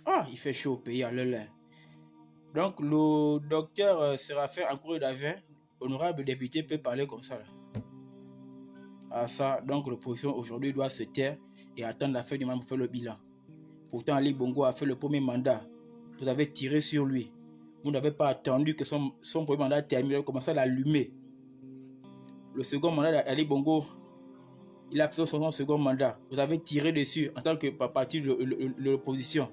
Ah, il fait chaud au pays à l'heure. Donc, le docteur Séraphin Akourou Davin, honorable député, peut parler comme ça là. À ça, donc l'opposition aujourd'hui doit se taire et attendre la fin du mandat pour faire le bilan. Pourtant, Ali Bongo a fait le premier mandat. Vous avez tiré sur lui. Vous n'avez pas attendu que son premier mandat termine. Vous avez commencé à l'allumer. Le second mandat d'Ali Bongo, il a fait son second mandat. Vous avez tiré dessus en tant que parti de l'opposition.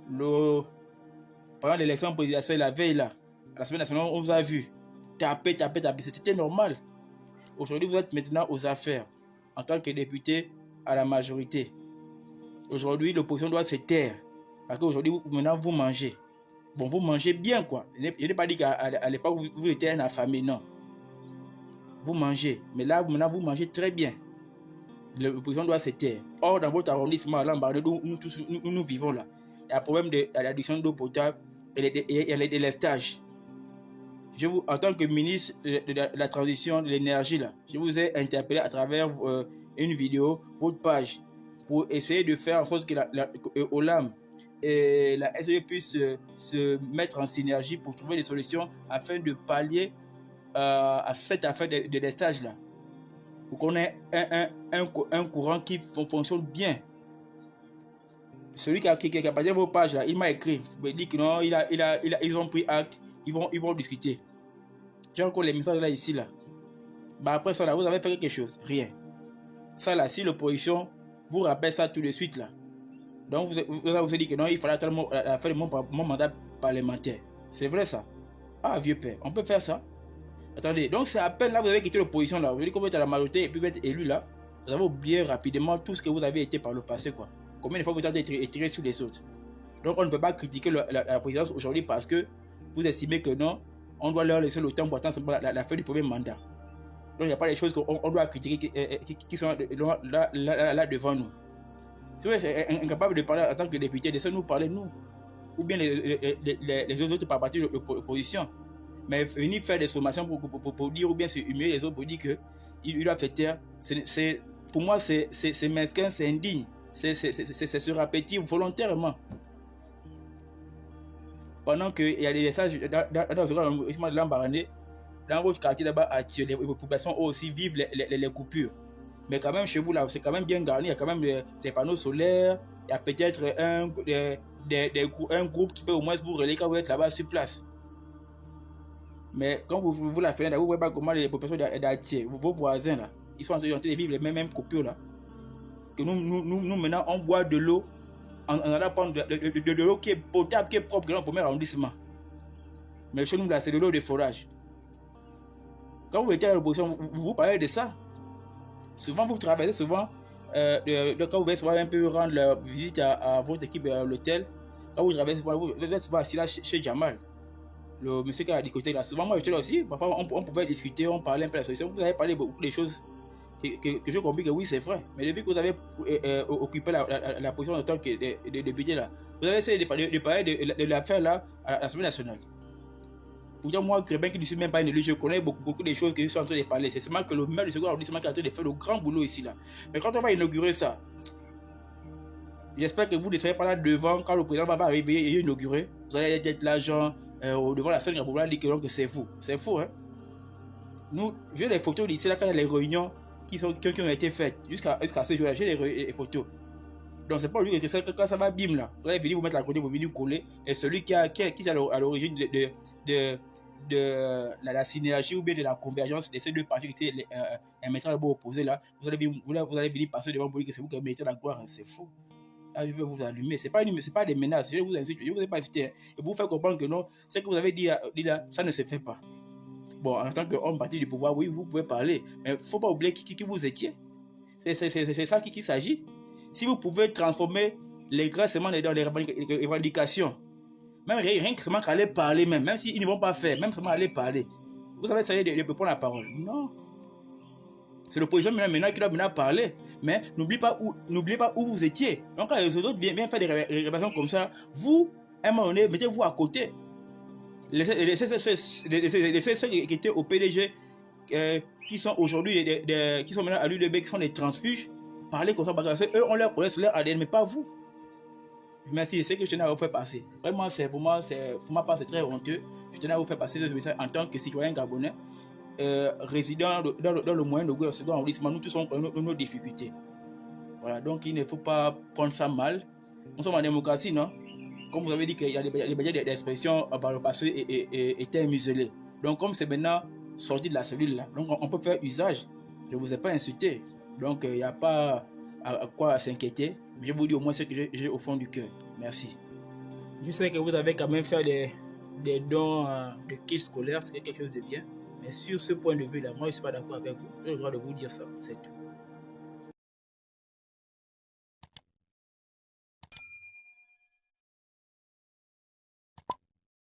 Pendant l'élection présidentielle, la veille là, à la semaine nationale, on vous a vu taper. C'était normal. Aujourd'hui, vous êtes maintenant aux affaires en tant que député à la majorité. Aujourd'hui, l'opposition doit se taire. Parce qu'aujourd'hui, maintenant, vous mangez. Bon, vous mangez bien, quoi. Je n'ai pas dit qu'à l'époque, vous étiez un affamé, non. Vous mangez. Mais là, maintenant, vous mangez très bien. L'opposition doit se taire. Or, dans votre arrondissement, à Lambaréné, nous vivons là, il y a un problème de l'addiction d'eau potable et de l'estage. En tant que ministre de la transition de l'énergie, là, je vous ai interpellé à travers une vidéo, votre page, pour essayer de faire en sorte que OLAM et la SE puissent se mettre en synergie pour trouver des solutions afin de pallier à cette affaire de l'estage là. Pour qu'on ait un courant qui fonctionne bien. Celui qui a partagé vos pages là, il m'a écrit, il m'a dit que non, ils ont pris acte, ils vont discuter. J'ai encore les messages là ici là. Bah après ça là, vous avez fait quelque chose, rien. Ça là, si l'opposition vous rappelle ça tout de suite là, donc vous avez dit que non, il fallait attendre la fin de mon mandat parlementaire. C'est vrai ça? Ah vieux père, on peut faire ça? Attendez, donc c'est à peine là vous avez quitté l'opposition là, vous avez dit que vous êtes à la majorité et puis vous êtes élu là, vous avez oublié rapidement tout ce que vous avez été par le passé quoi. Combien de fois vous avez été tiré sur les autres? Donc on ne peut pas critiquer la présidence aujourd'hui parce que vous estimez que non, on doit leur laisser le temps pour attendre la fin du premier mandat. Donc il n'y a pas des choses qu'on doit critiquer qui sont là devant nous. Si vous êtes incapable de parler en tant que député, laissez-nous parler nous. Ou bien les autres par parti de l'opposition. Mais venir faire des sommations pour dire, ou bien se humilier les autres pour dire qu'il doit faire taire, pour moi c'est mesquin, c'est indigne. C'est se répéter volontairement. Pendant qu'il y a des messages dans l'Ambarané, dans votre quartier là-bas, les populations aussi vivent les coupures. Mais quand même, chez vous, là, c'est quand même bien garni. Il y a quand même des panneaux solaires. Il y a peut-être un groupe qui peut au moins vous relayer quand vous êtes là-bas sur place. Mais quand vous la faites, vous ne voyez pas comment les populations d'Atier, vos voisins, là, ils sont en train de vivre les mêmes coupures, là. Que nous maintenant, on boit de l'eau. On a prendre de l'eau qui est potable, qui est propre, dans le premier arrondissement. Mais chez nous, là, c'est de l'eau de forage. Quand vous étiez à l'opposition, vous parlez de ça. Souvent, vous travaillez souvent, quand vous allez souvent un peu rendre la visite à votre équipe à l'hôtel, quand vous travaillez souvent, vous êtes souvent assis là chez Jamal, le monsieur qui a dit côté là. Souvent, moi j'étais là aussi, parfois on pouvait discuter, on parlait un peu de la solution. Vous avez parlé beaucoup de choses que je comprends que oui, c'est vrai. Mais depuis que vous avez occupé la position en tant que député là, vous avez essayé de parler de l'affaire là à l'Assemblée nationale. Pour dire, moi, Grébin qui ne suis même pas élu, je connais beaucoup de choses que je suis en train de parler. C'est seulement que le maire du second arrondissement qui est en train de faire le grand boulot ici là. Mais quand on va inaugurer ça, j'espère que vous ne serez pas là devant quand le président va arriver et inaugurer. Vous allez être là, genre, devant la scène pour dire que c'est vous. C'est faux, hein. Nous, j'ai les photos d'ici là quand il y a les réunions qui ont été faites. Jusqu'à ce jour-là, j'ai les photos. Donc c'est pas lui que quand ça va bim là, vous allez venir vous mettre à côté pour venir coller. Et celui qui est à l'origine de la synergie ou bien de la convergence de ces deux parties qui étaient maintenant opposés là, vous allez venir passer devant pour dire que c'est vous qui mettez la gloire, hein, c'est faux. Là, je vais vous allumer. C'est pas des menaces, je vous insulte, je vous ai pas insulté. Hein. Et pour vous faire comprendre que non, ce que vous avez dit là, ça ne se fait pas. Bon, en tant qu'homme parti du pouvoir, oui, vous pouvez parler, mais il ne faut pas oublier qui vous étiez. C'est ça qu'il s'agit. Si vous pouvez transformer les grâces seulement dans les revendications, même rien que seulement aller parler, même s'ils ne vont pas faire, même seulement aller parler, vous avez essayé de prendre la parole. Non. C'est l'opposition maintenant qui doit maintenant parler. Mais n'oubliez pas où vous étiez. Donc quand les autres viennent faire des révélations comme ça, vous, à un moment donné, mettez-vous à côté. Laissez ceux qui étaient au PDG, qui sont aujourd'hui, qui sont maintenant à l'UDB, qui sont des transfuges, parler comme ça, parce que eux, on leur connaît leur ADN, mais pas vous. Merci, c'est ce que je tenais à vous faire passer. Vraiment, pour ma part, c'est très honteux. Je tenais à vous faire passer ce message en tant que citoyen gabonais, résident dans le moyen de le second arrondissement. Nous tous avons nos difficultés. Voilà, donc il ne faut pas prendre ça mal. Nous sommes en démocratie, non? Comme vous avez dit qu'il y a des expressions par le passé étaient muselées. Donc, comme c'est maintenant sorti de la cellule-là, donc on peut faire usage. Je ne vous ai pas insulté. Donc, il n'y a pas à quoi s'inquiéter. Je vous dis au moins ce que j'ai au fond du cœur. Merci. Je sais que vous avez quand même fait des dons de kits scolaires, c'est quelque chose de bien. Mais sur ce point de vue-là, moi, je ne suis pas d'accord avec vous. J'ai le droit de vous dire ça, c'est tout.